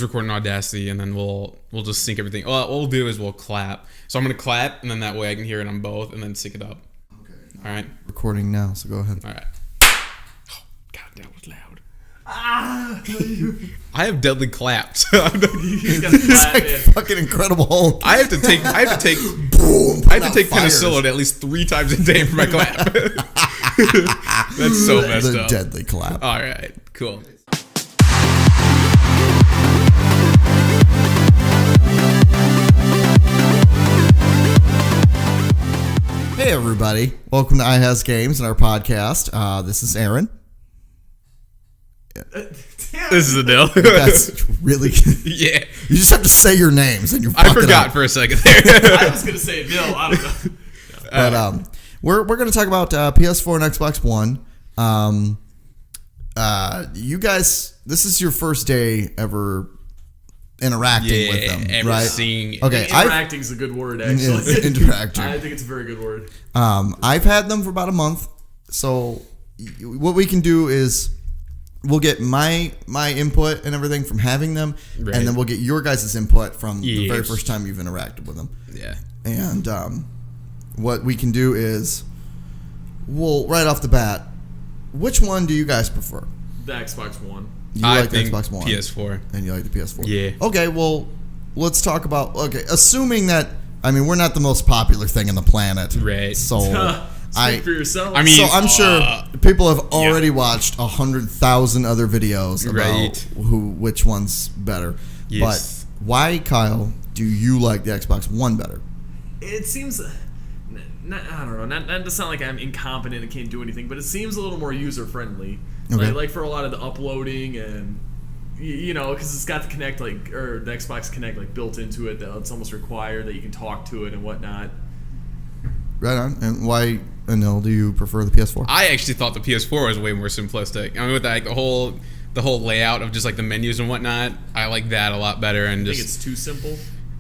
record in Audacity, and then we'll just sync everything. Well, what we'll do is we'll clap. So I'm gonna clap, and then that way I can hear it on both, and then sync it up. Okay. All right. Recording now, so go ahead. All right. Oh, God, that was loud. I have deadly claps. He's got to clap like in. fucking Incredible Hulk. I have to take Boom, penicillin at least 3 times a day for my clap. That's so messed the up. deadly clap. All right, cool. Hey everybody, welcome to iHaz Games and our podcast. This is Aaron. This is Adele. That's really Yeah. You just have to say your names and you fuck I forgot it up. for a second there. I was going to say Bill. I don't know. But we're going to talk about PS4 and Xbox One. You guys, this is your first day ever interacting with them, ever right? seeing. Okay, Interacting is a good word, actually. Interacting. I think it's a very good word. I've had them for about a month, so what we can do is we'll get my input and everything from having them, Right. and then we'll get your guys' input from the very Yes. first time you've interacted with them. Yeah. And what we can do is, we'll right off the bat, which one do you guys prefer? The Xbox One. You I like the think Xbox One, PS4. and you like the PS4. Yeah. Okay, well, let's talk about. Okay, assuming that we're not the most popular thing on the planet, Right. So Speak for yourself. I mean, so I'm sure people have already watched 100,000 other videos about Right. which one's better. Yes. But why, Kyle, do you like the Xbox One better? It seems, I don't know, not to sound like I'm incompetent and can't do anything, but it seems a little more user friendly. Okay. Like for a lot of the uploading and you know, because it's got the Connect the Xbox Connect built into it. That it's almost required that you can talk to it and whatnot. Right on. And why, Anil, do you prefer the PS4? I actually thought the PS4 was way more simplistic. I mean, with the whole layout of just the menus and whatnot, I like that a lot better. And I think just it's too simple.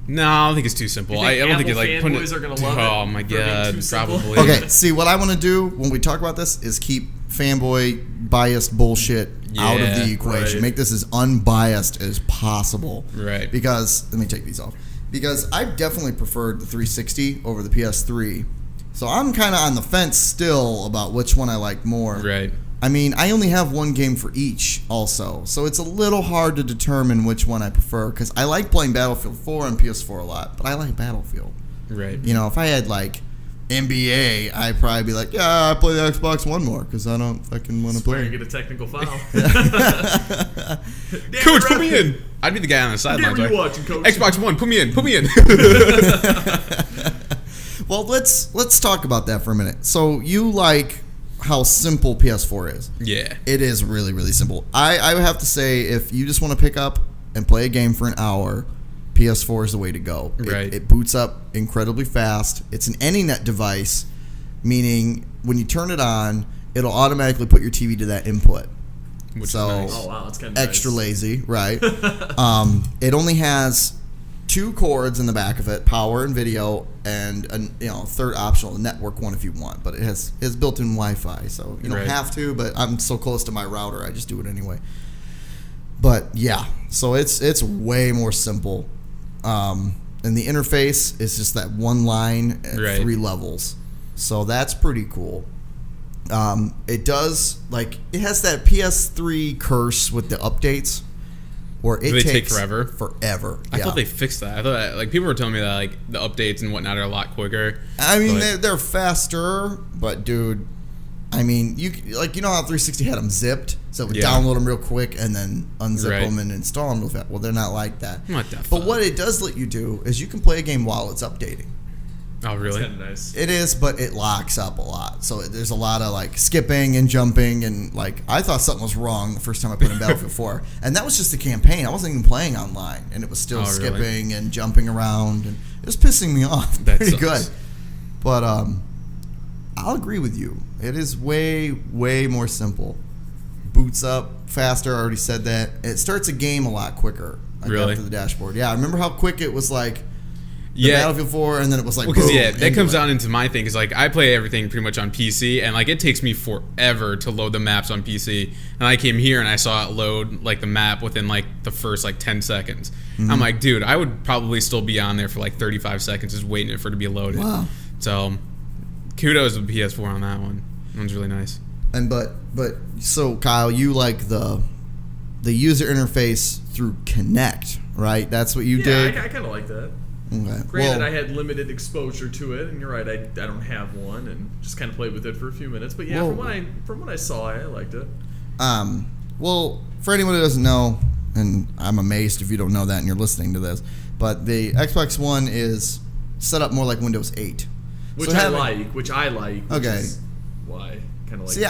no, I don't think it's too simple. You think I don't think Apple it's putting fanboys it. are gonna love it Oh my for being god, too simple? probably. Okay, see, what I want to do when we talk about this is keep fanboy biased bullshit out of the Yeah, equation. right. Make this as unbiased as possible. Right. Because, let me take these off. Because I've definitely preferred the 360 over the PS3. So I'm kind of on the fence still about which one I like more. Right. I mean, I only have one game for each also. So it's a little hard to determine which one I prefer. Because I like playing Battlefield 4 on PS4 a lot. But I like Battlefield. Right. You know, if I had NBA, I'd probably be like, yeah, I play the Xbox One more because I don't fucking want to Where play. you get a technical foul. Coach, put me in. I'd be the guy on the sidelines. Damn, Right? you watching, Coach? Xbox One, put me in. Put me in. Well, let's talk about that for a minute. So you like how simple PS4 is? Yeah. It is really, really simple. I would have to say, if you just want to pick up and play a game for an hour, PS4 is the way to go. Right. It boots up incredibly fast. It's an AnyNet device, meaning when you turn it on, it'll automatically put your TV to that input. Which So, is nice. Oh wow, that's kind of extra nice. lazy, right? It only has 2 cords in the back of it, power and video, and a third optional network one if you want. But it has built-in Wi-Fi, so you don't Right. have to. But I'm so close to my router, I just do it anyway. But yeah, so it's way more simple, and the interface is just that one line at Right. 3 levels, so that's pretty cool. It does it has that PS3 curse with the updates, where it Do they take takes forever? Forever. I yeah. thought they fixed that. I thought that, people were telling me that the updates and whatnot are a lot quicker. I mean, but- they're faster, but dude, I mean, you how 360 had them zipped, so it would Yeah. download them real quick and then unzip Right. them and install them real fast. Well, they're not like that. What the But fuck? what it does let you do is you can play a game while it's updating. Oh, It's really? kind of nice. It is, but it locks up a lot. So there's a lot of skipping and jumping, and I thought something was wrong the first time I played in Battlefield 4, and that was just the campaign. I wasn't even playing online, and it was still Oh, really? skipping and jumping around, and it was pissing me off. That Pretty sucks. good. But I'll agree with you. It is way, way more simple. Boots up faster. I already said that. It starts a game a lot quicker. Really? After the dashboard. Yeah, I remember how quick it was Battlefield 4, and then it was like, because boom, that comes down into my thing. Is like I play everything pretty much on PC, and like it takes me forever to load the maps on PC. And I came here and I saw it load like the map within like the first like 10 seconds. I'm like, dude, I would probably still be on there for like 35 seconds just waiting for it to be loaded. Wow. So kudos to PS4 on that one. That one's really nice. And but so Kyle, you like the user interface through Kinect, right? That's what you did. I kind of like that. Okay. Granted, I had limited exposure to it, and you're right, I don't have one, and just kind of played with it for a few minutes. But yeah, from what I saw, I liked it. Well, for anyone who doesn't know, and I'm amazed if you don't know that and you're listening to this, but the Xbox One is set up more like Windows 8. Which So I like. Okay. Is why kind of like. See,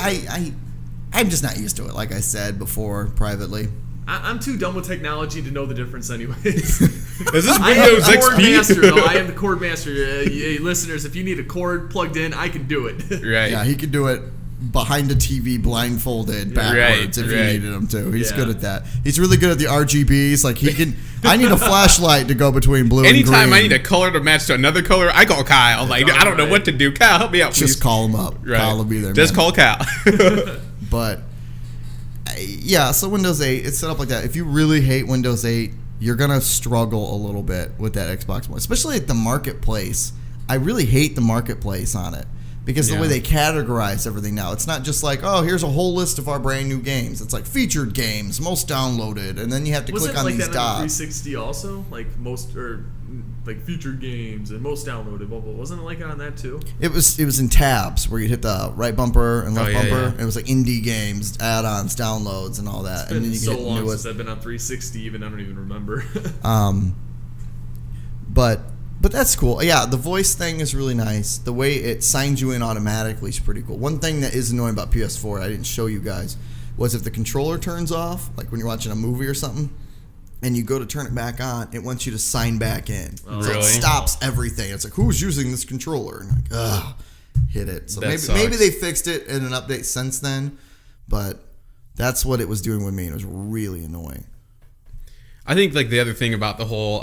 I'm just not used to it. Like I said before, privately. I'm too dumb with technology to know the difference, anyways. Is this I am Windows the cord XP? master, though. I am the cord master. Listeners, if you need a cord plugged in, I can do it. Right. Yeah, he could do it behind a TV, blindfolded, backwards, if you needed him to. He's good at that. He's really good at the RGBs. Like he can. I need a flashlight to go between blue and green. Anytime I need a color to match to another color, I call Kyle. Like I don't know what to do. Kyle, help me out, please. Just call him up. Right. Kyle will be there. Just call Kyle. But yeah, so Windows 8, it's set up like that. If you really hate Windows 8, you're going to struggle a little bit with that Xbox One, especially at the marketplace. I really hate the marketplace on it because the way they categorize everything now. It's not just like, oh, here's a whole list of our brand new games. It's like featured games, most downloaded, and then you have to click on these dots. Was it like that on the 360 also? Like most, or like featured games and most downloaded, blah, blah. Wasn't it like on that too? It was in tabs where you'd hit the right bumper and left bumper. Yeah. And it was like indie games, add-ons, downloads, and all that. It's been and then you so get long newest. since I've been on 360, even I don't even remember. But that's cool. Yeah, the voice thing is really nice. The way it signs you in automatically is pretty cool. One thing that is annoying about PS4, I didn't show you guys, was if the controller turns off, like when you're watching a movie or something, and you go to turn it back on, it wants you to sign back in. Oh, So really? it stops everything. It's like, who's using this controller? And like, ugh, hit it. So That maybe sucks. they fixed it in an update since then, but that's what it was doing with me, and it was really annoying. I think like the other thing about the whole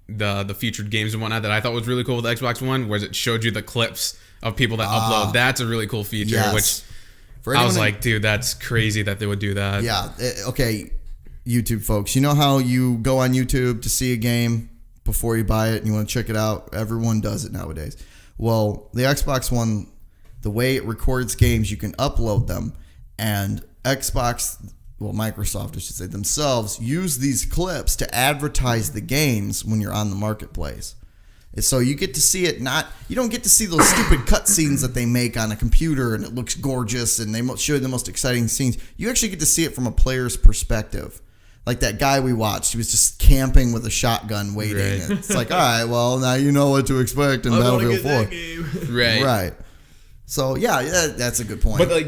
the featured games and whatnot that I thought was really cool with the Xbox One was it showed you the clips of people that upload. That's a really cool feature. Yes. Which I was like, dude, that's crazy that they would do that. Yeah. Okay, YouTube folks, you know how you go on YouTube to see a game before you buy it and you want to check it out? Everyone does it nowadays. Well, the Xbox One, the way it records games, you can upload them, and Microsoft, I should say, themselves use these clips to advertise the games when you're on the marketplace. So you get to see it you don't get to see those stupid cutscenes that they make on a computer and it looks gorgeous and they show you the most exciting scenes. You actually get to see it from a player's perspective. Like that guy we watched, he was just camping with a shotgun waiting. Right. It's like, all right, well, now you know what to expect in Battlefield 4. Right. So, yeah, that's a good point. But like,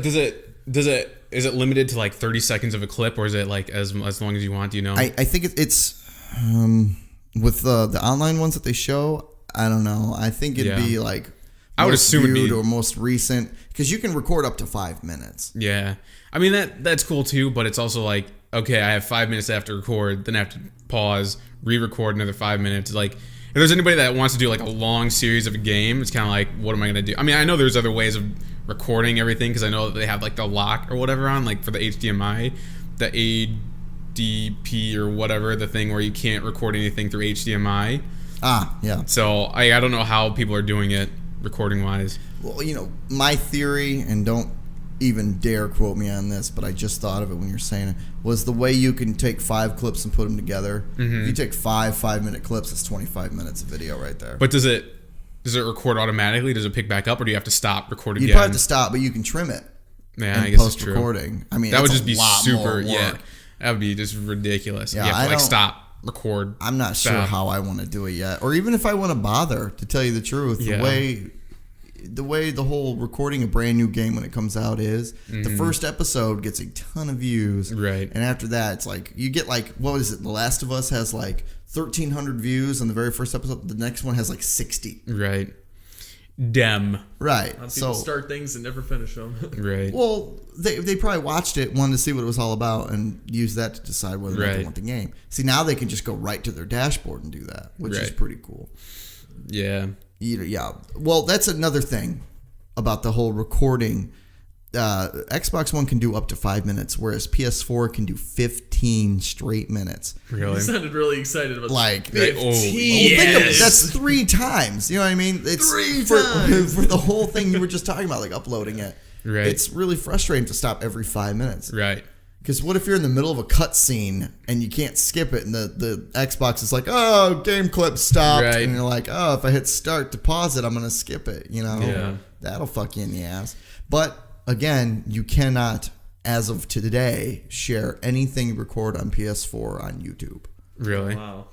is it limited to like 30 seconds of a clip, or is it like as long as you want? Do you know? I think it's with the online ones that they show. I don't know. I think it'd be like I would assume it'd be or most recent, because you can record up to 5 minutes. Yeah, I mean that's cool too, but it's also like, okay, I have 5 minutes after record, then I have to pause, re-record another 5 minutes. Like, if there's anybody that wants to do like a long series of a game, it's kind of like, what am I gonna do? I mean, I know there's other ways of recording everything because I know that they have like the lock or whatever on, like for the HDMI, the ADP or whatever, the thing where you can't record anything through HDMI. Yeah. So I don't know how people are doing it recording wise. Well, my theory, and don't even dare quote me on this, but I just thought of it when you're saying it, was the way you can take 5 clips and put them together. Mm-hmm. If you take 5-minute clips, it's 25 minutes of video right there. But does it record automatically? Does it pick back up, or do you have to stop recording You again? probably have to stop, but you can trim it. Yeah, I in guess it's true. post-recording. I mean, that would that's just be a lot super. more work. Yeah, that would be just ridiculous. Yeah, you have to I like don't- stop, record. I'm not sure stop. how I want to do it yet, or even if I want to bother, to tell you the truth. Yeah. The way the whole recording a brand new game when it comes out is, the first episode gets a ton of views, Right. and after that, it's like you get like, what is it? The Last of Us has like 1,300 views on the very first episode. The next one has like 60. Right. Dem. Right. People So start things and never finish them. Right. well, they probably watched it, wanted to see what it was all about, and used that to decide whether or not they Right. want the game. See, now they can just go right to their dashboard and do that, which is Right. pretty cool. Yeah. Yeah. Well, that's another thing about the whole recording. Xbox One can do up to 5 minutes, whereas PS4 can do 15 straight minutes. Really? You sounded really excited about Like, 15. oh, think of it, yes. that's 3 times. You know what I mean? It's 3 for, times. for the whole thing you were just talking about, like uploading it. Right. It's really frustrating to stop every 5 minutes. Right. Because what if you're in the middle of a cutscene and you can't skip it, and the Xbox is like, oh, game clip stopped, Right. and you're like, oh, if I hit start to pause it, I'm gonna skip it. You know, Yeah. that'll fuck you in the ass. But again, you cannot, as of today, share anything you record on PS4 on YouTube. Really? Wow.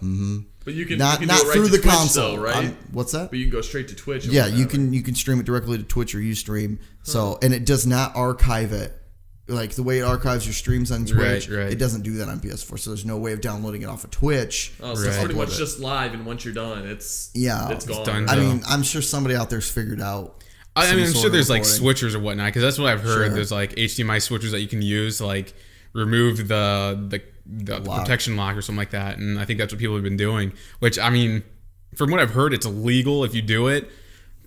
But you can Not you can not do it right through to the Twitch, console, though, right? What's that? But you can go straight to Twitch. or Yeah, whatever. you can stream it directly to Twitch or Ustream. So, and it does not archive it. Like the way it archives your streams on Twitch, Right. it doesn't do that on PS4. So there's no way of downloading it off of Twitch. Oh, so it's Right. pretty much Upload it. just live, and once you're done, it's Yeah. it's gone. done. I So- mean, I'm sure somebody out there's figured out. I some mean, I'm sort sure of there's like recording. switchers or whatnot, because that's what I've heard. Sure. There's like HDMI switchers that you can use to like remove the Lock. protection lock or something like that. And I think that's what people have been doing. Which, I mean, from what I've heard, it's illegal if you do it,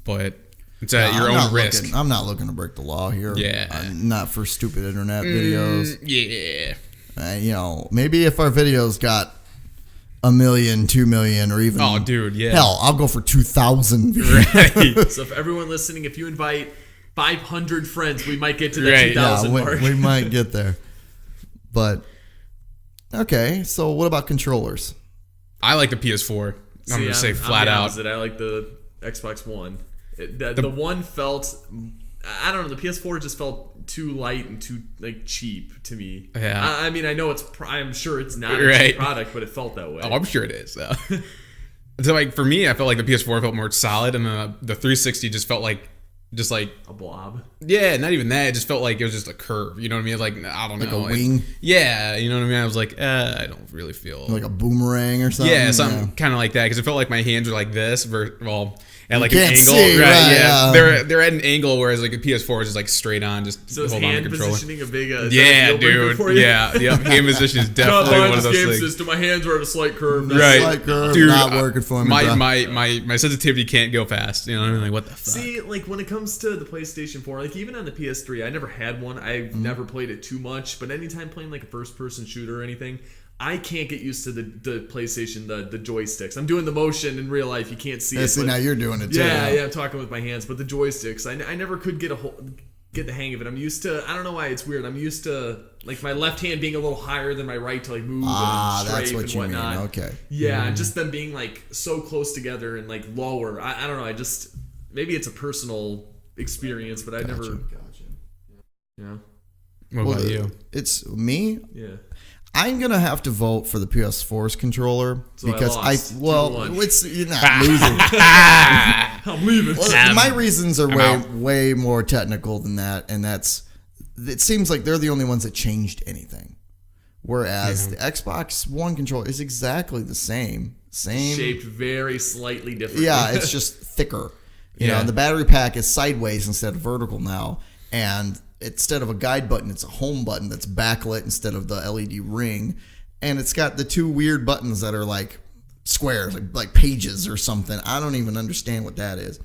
but it's at your I'm own not risk. I'm not looking to break the law here. Yeah. Not for stupid internet videos. Yeah. You know, maybe if our videos got 1 million, 2 million, or even Oh, dude, yeah. hell, I'll go for 2,000. Right. So if everyone listening, if you invite 500 friends, we might get to that Right. 2,000 Yeah, mark. we might get there. But okay, so what about controllers? I like the PS4. I'm going to say flat the out. opposite. I like the Xbox One. The one felt, I don't know, the PS4 just felt too light and too like cheap to me. Yeah. I mean, I know I'm sure it's not a Right. cheap product, but it felt that way. Oh, I'm sure it is. So, so like for me, I felt like the PS4 felt more solid, and the 360 just felt like A blob. yeah, not even that. It just felt like it was just a curve. You know what I mean? Like I don't Like know, a wing? Yeah, you know what I mean. I was like, I don't really feel Like a boomerang or something? yeah, something kind of like that, because it felt like my hands were like this, at like an can't angle, see, right? right, Yeah, yeah. they're at an angle, whereas like a PS4 is just like straight on, just So is hold on to hand the controller. positioning a big Yeah, deal breaker dude. for you? Yeah, yep. Hand position is Not definitely mine, one of this those game things. system. My hands are at a slight curve. Right, Slight curve, dude. not working for me, bro. My sensitivity can't go fast. You know what I mean? Like what the fuck? See, like when it comes to the PlayStation 4, like even on the PS3, I never had one. I've Mm-hmm. never played it too much, but anytime playing like a first-person shooter or anything, I can't get used to the PlayStation, the joysticks. I'm doing the motion in real life. You can't see Yeah, it. see, but- now you're doing it too. yeah, I'm talking with my hands, but the joysticks, I never could get the hang of it. I'm used to, I don't know why it's weird. I'm used to like my left hand being a little higher than my right to like move and strafe that's what and you mean. whatnot. Okay. Yeah, just them being like so close together and like lower. I don't know. I just maybe it's a personal experience, but I never. Gotcha. Yeah. What about you? It's me. Yeah. I'm gonna have to vote for the PS4's controller So I because lost. you're not losing. I'm leaving. Well, my reasons are way more technical than that, and it seems like they're the only ones that changed anything. Whereas the Xbox One controller is exactly the same. Shaped very slightly different. Yeah, it's just thicker. You know, Yeah. and the battery pack is sideways instead of vertical now. And instead of a guide button, it's a home button that's backlit instead of the LED ring. And it's got the two weird buttons that are like squares, like pages or something. I don't even understand what that is.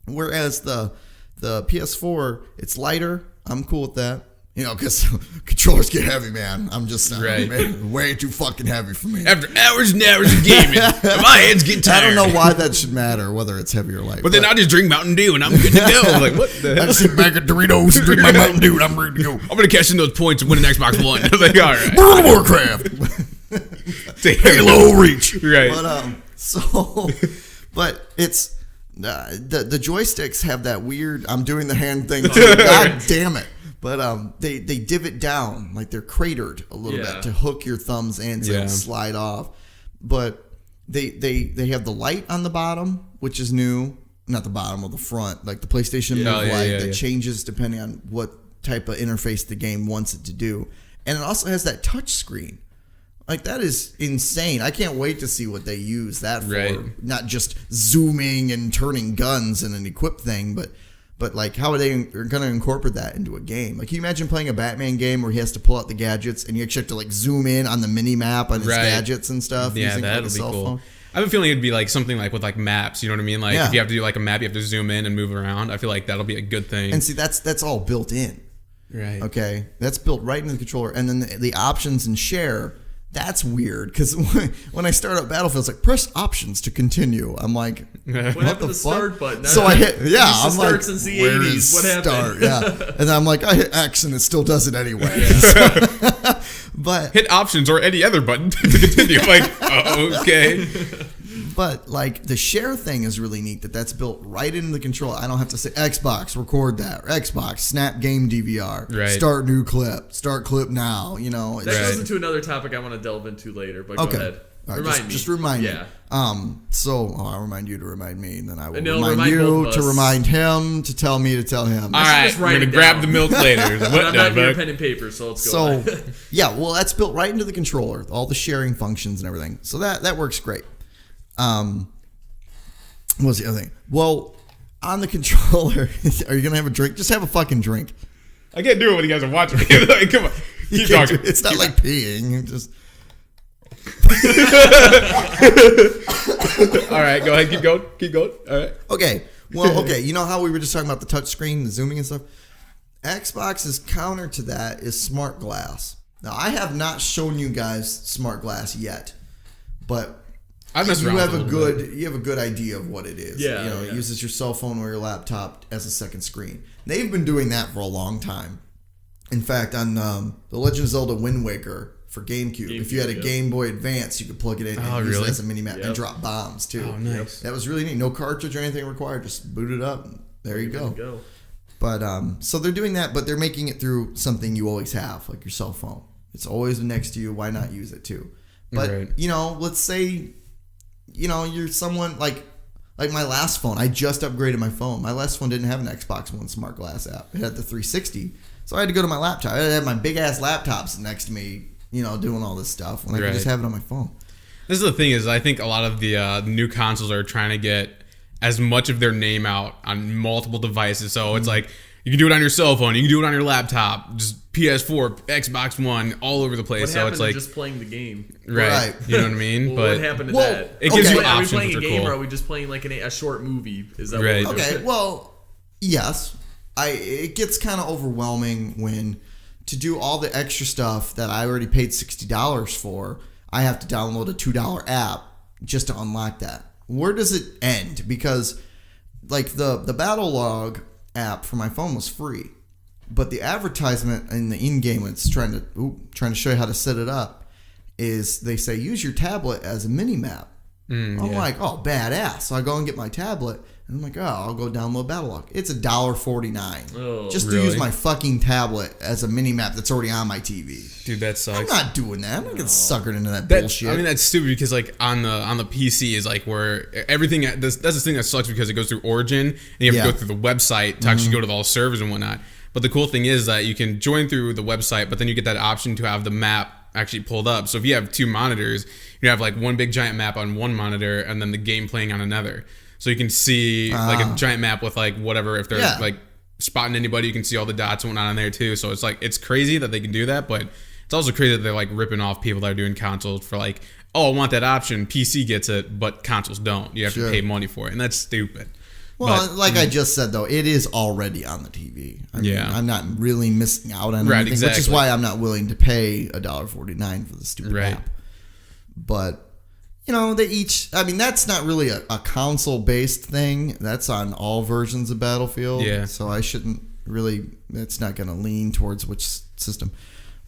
Whereas the PS4, it's lighter. I'm cool with that. You know, because controllers get heavy, man. I'm just Right. man, way too fucking heavy for me. After hours and hours of gaming, my hands get I tired. don't know why that should matter, whether it's heavy or light. But then I just drink Mountain Dew and I'm good to go. I'm like, what the I hell? just sit back at Doritos and drink my Mountain Dew and I'm ready to go. I'm gonna cash in those points and win an Xbox One. I'm like, all right. World of Warcraft. Halo Reach. Right. But it's the joysticks have that weird. I'm doing the hand thing too. God damn it! But they divot down, like they're cratered a little Yeah. bit to hook your thumbs in so they Yeah. don't slide off. But they have the light on the bottom, which is new. Not the bottom or the front, like the PlayStation Move light that changes depending on what type of interface the game wants it to do. And it also has that touch screen, Like, that is insane. I can't wait to see what they use that for. Right. Not just zooming and turning guns and an equip thing, but like, how are they going to incorporate that into a game? Like, can you imagine playing a Batman game where he has to pull out the gadgets and you actually have to like zoom in on the mini map on his gadgets and stuff? Yeah, using, that'll like, a be cell cool. phone? I have a feeling it'd be like something like with like maps. You know what I mean? Like if you have to do like a map, you have to zoom in and move around. I feel like that'll be a good thing. And see, that's all built in. Right. Okay, that's built right into the controller, and then the options and share. That's weird because when I start up Battlefield, it's like press options to continue. I'm like, What what happened the to the fuck? start button? So I hit, yeah, I'm I'm like, like, since the where 80s. is What happened? start? Yeah, and I'm like, I hit X and it still does it anyway. But hit options or any other button to continue. Like, okay. But like the share thing is really neat that's built right into the controller. I don't have to say Xbox, record that, or Xbox, snap game DVR, Right. start new clip, start clip now. You know, That goes into another topic I want to delve into later, but okay. go ahead. All right, Remind me. just remind me. Yeah. So I'll remind you to remind me, and then I will And it'll remind remind both you of to us. remind him to tell me to tell him. All right, just we're write gonna it grab down. the milk later. But What I'm the not here fuck? pen and paper, so let's go. So on. yeah, well, that's built right into the controller, all the sharing functions and everything. So that works great. What was the other thing? Well, on the controller, are you gonna have a drink? Just have a fucking drink. I can't do it when you guys are watching. Like, come on, You keep can't talking. do- it's not like peeing. You just All right, go ahead. Keep going. Keep going. All right. okay. Well, okay. You know how we were just talking about the touch screen, the zooming and stuff. Xbox's counter to that is Smart Glass. Now, I have not shown you guys Smart Glass yet, but I've messed you around have with a it little bit. good idea of what it is. Yeah, you know, it uses your cell phone or your laptop as a second screen. They've been doing that for a long time. In fact, on the Legend of Zelda Wind Waker for GameCube, if you had a yep. Game Boy Advance, you could plug it in and use it really? as a mini map Yep. and drop bombs too. Oh, nice. That was really neat. No cartridge or anything required. Just boot it up. And there you go. Go. But so they're doing that, but they're making it through something you always have, like your cell phone. It's always next to you. Why not use it too? But Right. you know, let's say, you know, you're someone like my last phone. I just upgraded my phone. My last phone didn't have an Xbox One Smart Glass app. It had the 360, so I had to go to my laptop. I had my big ass laptops next to me, you know, doing all this stuff when I could just Right. have it on my phone. This is the thing is I think a lot of the new consoles are trying to get as much of their name out on multiple devices. So it's like you can do it on your cell phone, you can do it on your laptop, just PS4, Xbox One, all over the place. What So happened it's to like just playing the game? Right. You know what I mean? Well, but what happened to Well, that? it gives Okay. you Are we options playing which a are game cool. or are we just playing like a short movie? Is that Right. what we're Okay, doing? well, yes. It gets kind of overwhelming when to do all the extra stuff that I already paid $60 for, I have to download a $2 app just to unlock that. Where does it end? Because like the Battle Log app for my phone was free, but the advertisement in the in-game, it's trying to show you how to set it up, is they say use your tablet as a mini map. I'm like, oh, badass. So I go and get my tablet, and I'm like, oh, I'll go download Battlelog. It's $1.49 Oh, just to really? use my fucking tablet as a mini map that's already on my TV. Dude, that sucks. I'm not doing that. I'm not getting suckered into that That- bullshit. I mean, that's stupid because like on the PC is like where everything that's the thing that sucks because it goes through Origin and you have to Yeah. go through the website to actually go to all the servers and whatnot. But the cool thing is that you can join through the website, but then you get that option to have the map actually pulled up. So if you have two monitors, you have like one big giant map on one monitor and then the game playing on another. So you can see like a giant map with like whatever, if they're Yeah. like spotting anybody, you can see all the dots and whatnot on there too. So it's like, it's crazy that they can do that, but it's also crazy that they're like ripping off people that are doing consoles for like, oh, I want that option. PC gets it, but consoles don't. You have Sure. to pay money for it. And that's stupid. well, But- like I just said, though, it is already on the TV. I mean, Yeah. I'm not really missing out on Right, anything, which is exactly. why I'm not willing to pay $1.49 for the stupid Right. app. But, you know, they each, I mean, that's not really a console-based thing. That's on all versions of Battlefield. Yeah. So I shouldn't really, it's not going to lean towards which system.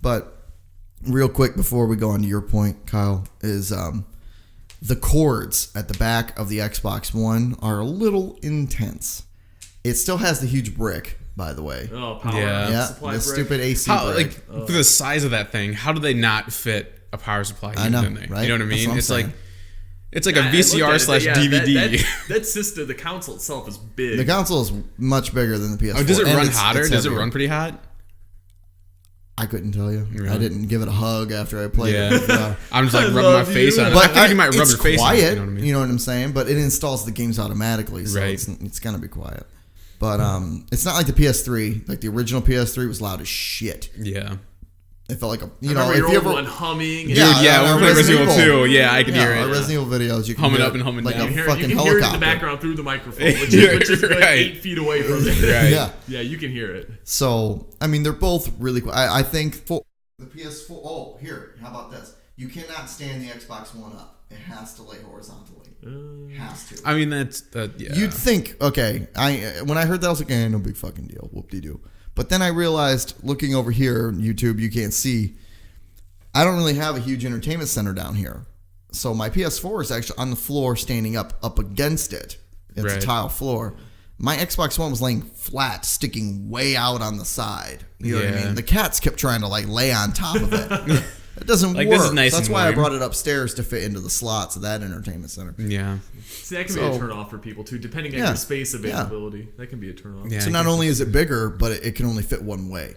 But real quick before we go on to your point, Kyle, is the cords at the back of the Xbox One are a little intense. It still has the huge brick, by the way. Oh, power Yeah. Yeah, supply the brick. stupid AC How, brick. like for the size of that thing, how do they not fit a power supply I unit know, in there? right? You know what I That's mean? what I'm It's saying. like it's like I a looked at VCR it, slash yeah, DVD. That system, the console itself is big. The console is much bigger than the PS4. Oh, does it and run it's hotter? Does it heavier. run pretty hot? I couldn't tell you. Really? I didn't give it a hug after I played Yeah. it. I'm just like I rubbing my love face you. on it. But I think you might rub it's your face quiet, on it. You know what I mean? what I'm saying? But it installs the games automatically, so Right. it's going to be quiet. But it's not like the PS3. Like the original PS3 was loud as shit. Yeah. It felt like a, You you know, know, if your you old ever one humming. Dude, Yeah, yeah, on we're playing Resident Resident Evil Evil. 2. Yeah, I can hear our it. Resident Evil videos, you can Humming hear up and humming like down. a You can fucking hear it in helicopter. the background through the microphone, which is like Right. 8 feet away from it. Right. Yeah. Yeah, you can hear it. So, I mean, they're both really cool. I think for the PS4. Oh, here, how about this? You cannot stand the Xbox One up. It has to lay horizontally. Has to. I mean, yeah. You'd think, okay, when I heard that, I was like, no big fucking deal. Whoop-de-doo. But then I realized, looking over here, YouTube, you can't see, I don't really have a huge entertainment center down here. So my PS4 is actually on the floor standing up against it. It's a Right. tile floor. My Xbox One was laying flat, sticking way out on the side. You know what I Yeah. mean? The cats kept trying to like lay on top of it. It doesn't Like, work. this is nice That's and why I warm. brought it upstairs to fit into the slots of that entertainment center. Yeah. See, that can be a turn off for people too, depending on Yeah. your space availability. That can be a turn off. Yeah. So not only is it bigger, but it can only fit one way.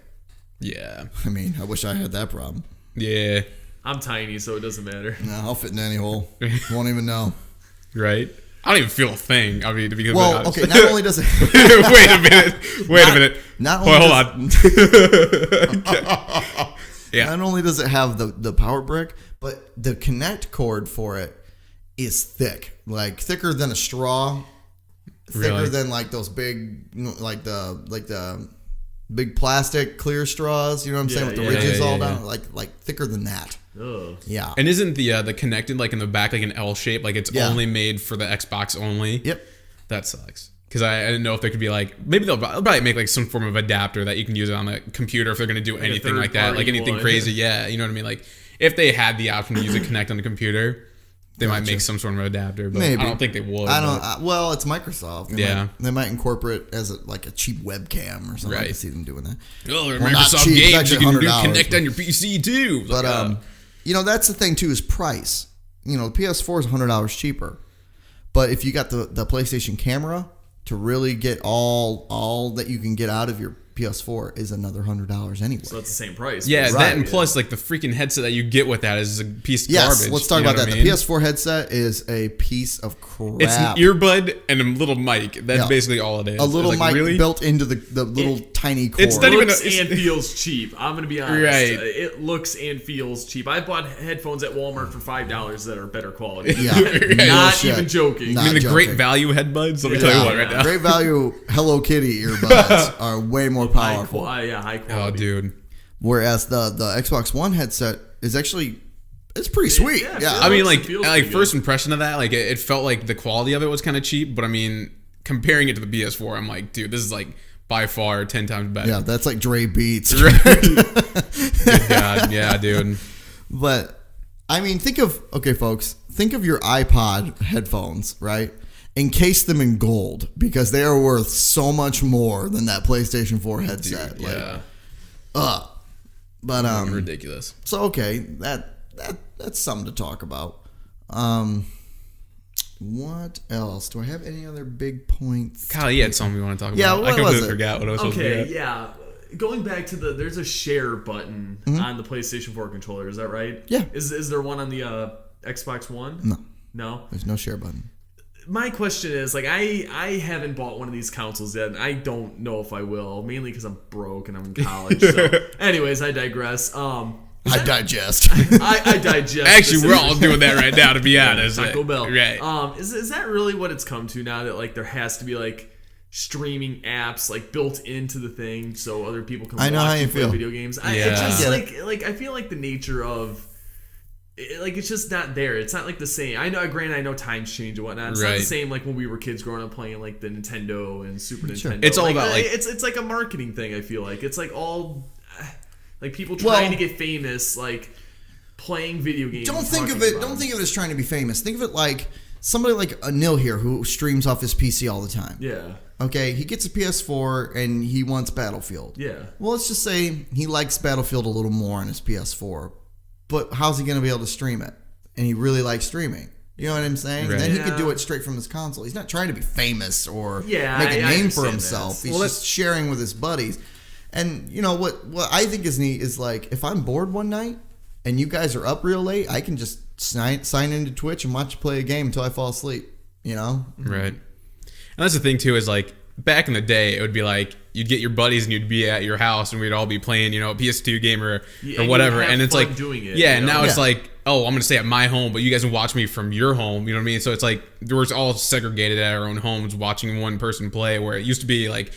Yeah. I mean, I wish I had that problem. Yeah. I'm tiny, so it doesn't matter. No, I'll fit in any hole. Won't even know. Right. I don't even feel a thing. I mean, to be completely Well, honest. okay, not only does it... Wait a minute. Not Hold only on. Yeah. Not only does it have the power brick, but the connect cord for it is thick. Like, thicker than a straw. Thicker Really? than, like, those big... Like the big plastic clear straws. You know what I'm saying? With the ridges all down. Like, thicker than that. Ugh. Yeah. And isn't the connected like in the back like an L shape? Like it's only made for the Xbox only. Yep. That sucks. Because I didn't know if there could be like maybe they'll probably make like some form of adapter that you can use it on the computer if they're gonna do anything like that, like third-party anything one. crazy. Yeah, you know what I mean. Like if they had the option to use a Connect on the computer, they might make some sort of adapter. But Maybe. I don't think they would. I don't. Well, it's Microsoft. Yeah. They might incorporate it as like a cheap webcam or something. I Right. can see them doing that. Oh, they're Well, not Microsoft cheap, it's games. You actually can do $100, Connect on your PC too. But Like, you know, that's the thing too, is price. You know, the PS4 is $100 cheaper. But if you got the PlayStation camera to really get all that you can get out of your PS4 is another $100 anyway. So that's the same price. yeah, Right. that and plus like the freaking headset that you get with that is a piece of Yes, garbage. let's talk you know about that. what I mean? The PS4 headset is a piece of crap. It's an earbud and a little mic. That's Yeah. basically all it is. a little It's like, mic really? built into the little tiny cord. It's not even Looks a- and feels cheap. I'm gonna be honest. Right. It looks and feels cheap. I bought headphones at Walmart for $5 that are better quality. Yeah, no Not shit. even joking. Not I mean, the joking. great value headbuds. Let me tell you what, right now. Great value Hello Kitty earbuds are way more powerful. High Oh, quality. dude. Whereas the Xbox One headset is actually it's pretty sweet. yeah, Yeah, it I mean, looks and like feels like pretty first good. impression of that, like it felt like the quality of it was kind of cheap. But I mean, comparing it to the PS4, I'm like, dude, this is like by far 10 times better. yeah, that's like Dre Beats. Good God, yeah, dude. But I mean, think of your iPod headphones, right? Encase them in gold because they are worth so much more than that PlayStation 4 headset. Dude, yeah, But ridiculous. so okay, that's something to talk about. What else? Do I have any other big points? Kyle, you had something you want to talk Yeah, about? what I completely was it? forgot what I was supposed to Okay, get. yeah. Going back to there's a share button on the PlayStation 4 controller. Is that right? Yeah. Is there one on the Xbox One? No, No. there's no share button. My question is, like, I haven't bought one of these consoles yet, and I don't know if I will, mainly because I'm broke and I'm in college. So, anyways, I digress. I digest. I digest. Actually, this we're all information. doing that right now, to be honest. Taco Bell. Right. Is that really what it's come to now? That like there has to be like streaming apps like built into the thing so other people can I know watch how you and play feel. video games. Yeah. It just I get like I feel like the nature of like it's just not there. It's not like the same. I know, granted, I know times change and whatnot. It's not Right. the same like when we were kids growing up playing like the Nintendo and Super Nintendo. It's all about, like- it's like a marketing thing. I feel like it's like all like people Well- trying to get famous, like playing video games. Don't think of talking it. about Don't think of it as trying to be famous. Think of it like somebody like a Nil here who streams off his PC all the time. Yeah. Okay, he gets a PS4 and he wants Battlefield. Yeah. Well, let's just say he likes Battlefield a little more on his PS4, but how's he going to be able to stream it? And he really likes streaming. You know what I'm saying? Right. Then he could Yeah. do it straight from his console. He's not trying to be famous or Yeah, make a I name for understand himself. that. He's Well, just sharing with his buddies. And you know what I think is neat is like if I'm bored one night and you guys are up real late, I can just sign into Twitch and watch you play a game until I fall asleep. You know? Right. And that's the thing too is like back in the day, it would be like you'd get your buddies and you'd be at your house and we'd all be playing, a PS2 game or whatever. And it's like, doing it, and now it's like, oh, I'm going to stay at my home, but you guys can watch me from your home. You know what I mean? So it's like we're all segregated at our own homes watching one person play, where it used to be like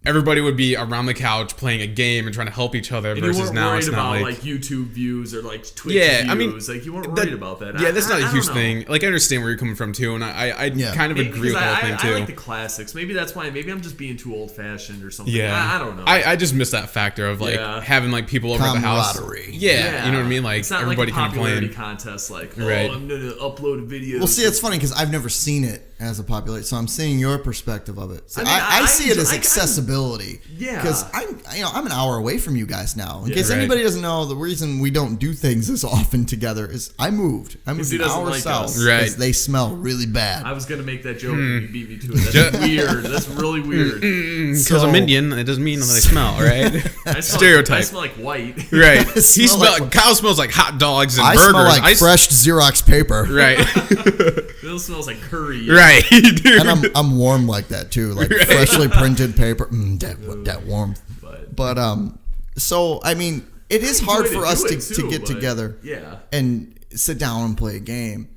everybody would be around the couch playing a game and trying to help each other. And versus you weren't now worried it's about not like YouTube views or like Twitch views. I mean, like you weren't worried about that. Yeah, that's not a huge don't know. thing. Like I understand where you're coming from too, and I kind of agree with the whole thing too. I like the classics. Maybe that's why. Maybe I'm just being too old fashioned or something. Yeah, I don't know. I just miss that factor of like having like people over at the house. Camaraderie. Yeah, you know what I mean. Like it's not everybody like a kind of playing. popularity contest. Like, Right. I'm gonna upload a video. Well, see, it's funny because I've never seen it as a popularity, so I'm seeing your perspective of it. So I mean, I see it enjoy- as accessibility. Yeah. Because I'm an hour away from you guys now. In case Right. anybody doesn't know, the reason we don't do things as often together is I moved. I moved he an doesn't hour like south us. because Right. they smell really bad. I was gonna make that joke and you beat me to it. That's weird. That's really weird. Because So- I'm Indian, it doesn't mean that I smell, right? I smell Stereotype. I smell like white. Right. Smell Kyle smells like hot dogs and I burgers. smell like fresh Xerox paper. Right. It smells like curry. Right, dude. And I'm warm like that too, like freshly printed paper. That warmth. But so I mean, it is hard for us to get together, and sit down and play a game.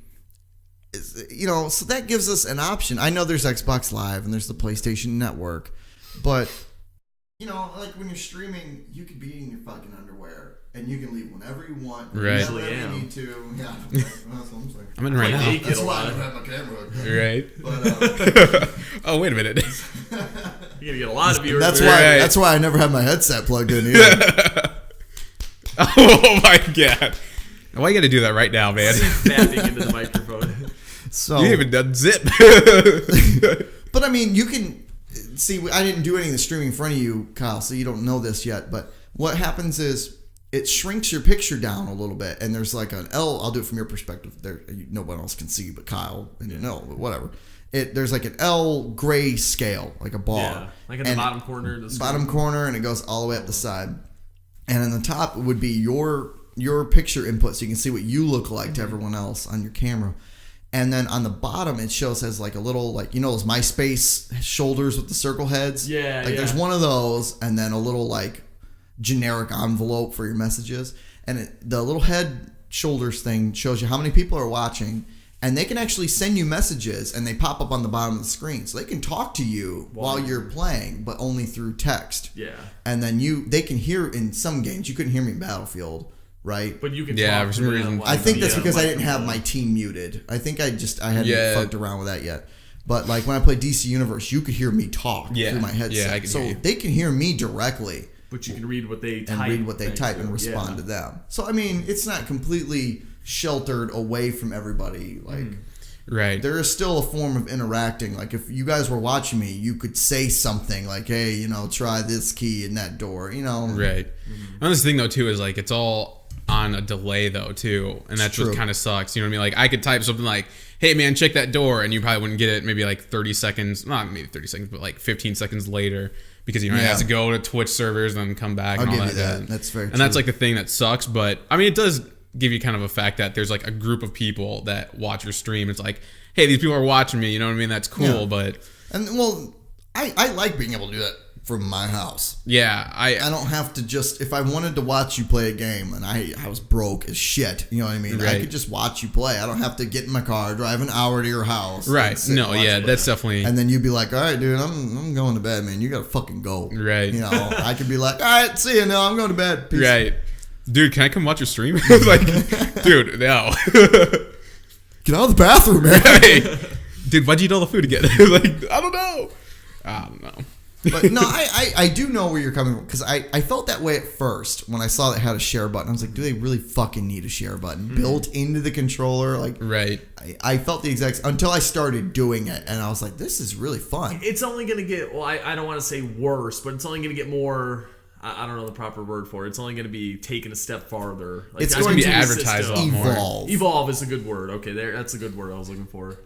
So that gives us an option. I know there's Xbox Live and there's the PlayStation Network, but like when you're streaming, you could be in your fucking underwear and you can leave whenever you want. Right. Whenever you need to. Yeah, that's what I'm saying. I'm in right now. naked That's a why I lot. don't have my camera. Right. But, Oh, wait a minute. You're gonna get a lot of viewers. that's there. why. Right. That's why I never have my headset plugged in either. Oh my god. Why you gotta do that right now, man? Fapping into the microphone. So You haven't done zip. But I mean, you can see. I didn't do any of the streaming in front of you, Kyle, so you don't know this yet. But what happens is it shrinks your picture down a little bit, and there's like an L. I'll do it from your perspective. There, no one else can see, but Kyle and but whatever. There's like an L gray scale, like a bar, Yeah, like in the bottom corner. Of the screen. bottom corner, and it goes all the way up the side. And on the top would be your picture input, so you can see what you look like to everyone else on your camera. And then on the bottom, it shows as like a little, like, those MySpace shoulders with the circle heads? Yeah, Like there's one of those, and then a little like generic envelope for your messages. And the little head shoulders thing shows you how many people are watching. And they can actually send you messages, and they pop up on the bottom of the screen. So they can talk to you while you're playing, but only through text. Yeah. And then they can hear in some games. You couldn't hear me in Battlefield, right? But you can. Yeah, talk for some to them reason. like I think that's via because I didn't have microphone. my team muted. I think I hadn't fucked around with that yet. But like when I played DC Universe, you could hear me talk through my headset. Yeah, I can so hear you. they can hear me directly But you can read what they type. and read what they type and too. respond to them. So I mean, it's not completely sheltered away from everybody. Like Right. there is still a form of interacting. Like if you guys were watching me, you could say something like, "Hey, try this key in that door." Right. Another thing though too is like it's all on a delay though too, and that's what true. kind of sucks. You know what I mean? Like I could type something like, "Hey man, check that door," and you probably wouldn't get it maybe like 30 seconds, not maybe 30 seconds, but like 15 seconds later because it has to go to Twitch servers and then come back. I'll and all give you that. jazz. That's very And that's true. like the thing that sucks, but I mean it does give you kind of a fact that there's like a group of people that watch your stream. It's like, hey, these people are watching me. You know what I mean? That's cool, Yeah. but And well, I like being able to do that from my house. yeah, I don't have to just, if I wanted to watch you play a game and I was broke as shit, you know what I mean? I Right. could just watch you play. I don't have to get in my car, drive an hour to your house. and right. sit and No, watch yeah, you that's play. definitely And then you'd be like, all right, dude, I'm going to bed, man. You got to fucking go. Right. I could be like, all right, see you. No, I'm going to bed. Peace. right. Dude, can I come watch your stream? Like, dude, no. Get out of the bathroom, man. Hey, dude, why'd you eat all the food again? Like, I don't know. But no, I do know where you're coming from because I felt that way at first when I saw that it had a share button. I was like, do they really fucking need a share button built into the controller? Like, Right. I felt the exact until I started doing it, and I was like, this is really fun. It's only going to get, well, I don't want to say worse, but it's only going to get more, I don't know the proper word for it. It's only going to be taken a step farther. Like, It's that's going be to advertised a lot more. evolve. Evolve is a good word. Okay, that's a good word I was looking for.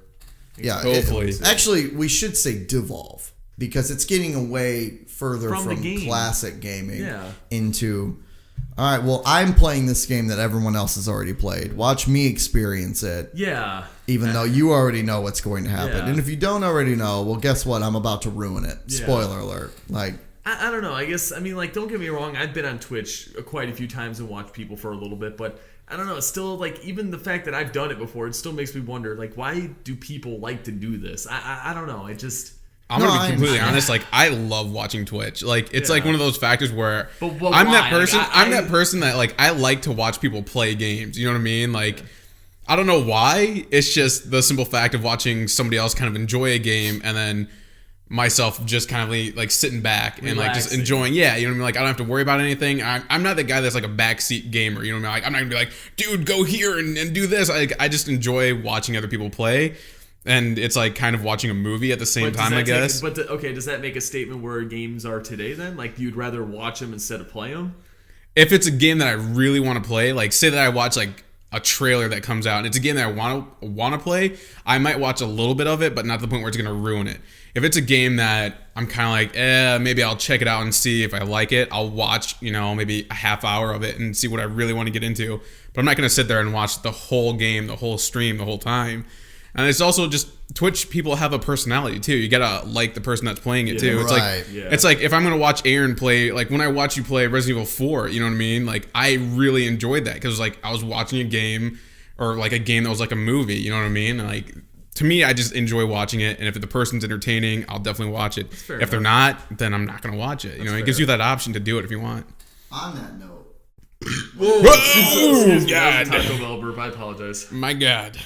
Yeah, Hopefully. actually, we should say devolve. because it's getting away further From the from game. classic gaming Yeah. into, all right, well, I'm playing this game that everyone else has already played. Watch me experience it. Yeah. Even though you already know what's going to happen. Yeah. And if you don't already know, well, guess what? I'm about to ruin it. Yeah. Spoiler alert. Like, I don't know. I guess, I mean, like, don't get me wrong. I've been on Twitch quite a few times and watched people for a little bit, but I don't know. It's still, like, even the fact that I've done it before, it still makes me wonder, like, why do people like to do this? I don't know. I'm gonna be completely honest. Like, I love watching Twitch. Like, it's like one of those factors where But I'm why? that person. Like, I'm that person that like I like to watch people play games. You know what I mean? Like, I don't know why. It's just the simple fact of watching somebody else kind of enjoy a game and then myself just kind of like sitting back and like just Relaxing. enjoying. Yeah, you know what I mean? Like, I don't have to worry about anything. I'm not the guy that's like a backseat gamer. You know what I mean? Like, I'm not gonna be like, dude, go here and do this. I just enjoy watching other people play. And it's like kind of watching a movie at the same time, I guess. Okay, does that make a statement where games are today then? Like, you'd rather watch them instead of play them? If it's a game that I really want to play, like say that I watch like a trailer that comes out and it's a game that I want to play, I might watch a little bit of it, but not to the point where it's going to ruin it. If it's a game that I'm kind of like, maybe I'll check it out and see if I like it, I'll watch, maybe a half hour of it and see what I really want to get into. But I'm not going to sit there and watch the whole game, the whole stream, the whole time. And it's also just Twitch people have a personality too. You gotta like the person that's playing it too. It's right. It's like if I'm gonna watch Aaron play, like when I watch you play Resident Evil 4, you know what I mean? Like I really enjoyed that because like I was watching a game or like a game that was like a movie. You know what I mean? Like to me, I just enjoy watching it, and if the person's entertaining, I'll definitely watch it. If they're not, then I'm not gonna watch it. It gives you that option to do it if you want. on that note. Whoa! Excuse me, God. that was a Taco Bell burp. I apologize. My God.